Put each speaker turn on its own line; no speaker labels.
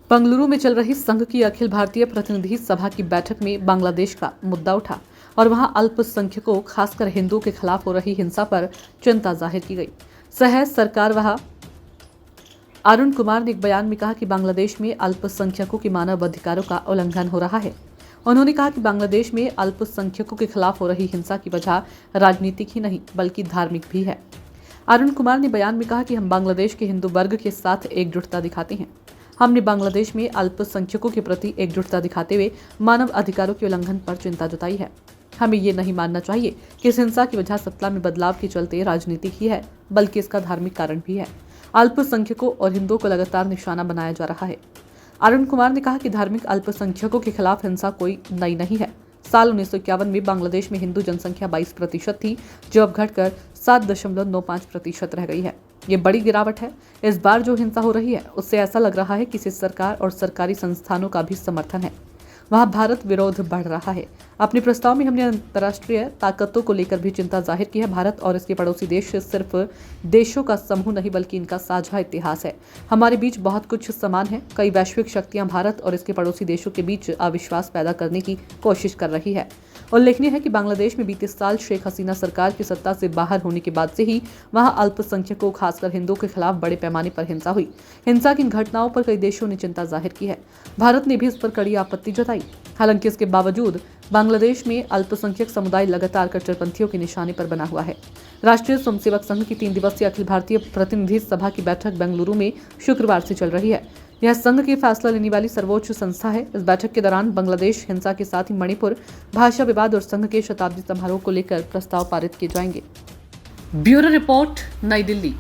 बेंगलुरु में चल रही संघ की अखिल भारतीय प्रतिनिधि सभा की बैठक में बांग्लादेश का मुद्दा उठा और वहां अल्पसंख्यकों खासकर हिंदुओं के खिलाफ हो रही हिंसा पर चिंता जाहिर की गई। सह सरकार वह अरुण कुमार ने एक बयान में कहा कि बांग्लादेश में अल्पसंख्यकों के मानव अधिकारों का उल्लंघन हो रहा है। उन्होंने कहा कि बांग्लादेश में अल्पसंख्यकों के खिलाफ हो रही हिंसा की वजह राजनीतिक ही नहीं बल्कि धार्मिक भी है। अरुण कुमार ने बयान में कहा कि हम बांग्लादेश के हिंदू वर्ग के साथ एकजुटता दिखाते हैं। हमने बांग्लादेश में अल्पसंख्यकों के प्रति एकजुटता दिखाते हुए मानव अधिकारों के उल्लंघन पर चिंता जताई है। हमें ये नहीं मानना चाहिए कि इस हिंसा की वजह सत्ता में बदलाव के चलते राजनीतिक ही है, बल्कि इसका धार्मिक कारण भी है। अल्पसंख्यकों और हिंदुओं को लगातार निशाना बनाया जा रहा है। अरुण कुमार ने कहा कि धार्मिक अल्पसंख्यकों के खिलाफ हिंसा कोई नई नहीं है। साल 1951 में बांग्लादेश में हिंदू जनसंख्या 22% थी, जो अब घटकर 7.95% रह गई है। ये बड़ी गिरावट है। इस बार जो हिंसा हो रही है उससे ऐसा लग रहा है कि इसे सरकार और सरकारी संस्थानों का भी समर्थन है। वहां भारत विरोध बढ़ रहा है। अपने प्रस्ताव में हमने अंतर्राष्ट्रीय ताकतों को लेकर भी चिंता जाहिर की है। भारत और इसके पड़ोसी देश सिर्फ देशों का समूह नहीं बल्कि इनका साझा इतिहास है। हमारे बीच बहुत कुछ समान है। कई वैश्विक शक्तियां भारत और इसके पड़ोसी देशों के बीच अविश्वास पैदा करने की कोशिश कर रही है। उल्लेखनीय है कि बांग्लादेश में बीते साल शेख हसीना सरकार की सत्ता से बाहर होने के बाद से ही वहां अल्पसंख्यकों खासकर हिंदुओं के खिलाफ बड़े पैमाने पर हिंसा हुई। हिंसा की इन घटनाओं पर कई देशों ने चिंता जाहिर की है। भारत ने भी इस पर कड़ी आपत्ति जताई। हालांकि इसके बावजूद बांग्लादेश में अल्पसंख्यक समुदाय लगातार कट्टरपंथियों के निशाने पर बना हुआ है। राष्ट्रीय स्वयंसेवक संघ की 3 दिवसीय अखिल भारतीय प्रतिनिधि सभा की बैठक बेंगलुरु में शुक्रवार से चल रही है। यह संघ की फैसला लेने वाली सर्वोच्च संस्था है। इस बैठक के दौरान बांग्लादेश हिंसा के साथ ही मणिपुर भाषा विवाद और संघ के शताब्दी समारोह को लेकर प्रस्ताव पारित किए जाएंगे। ब्यूरो रिपोर्ट, नई दिल्ली।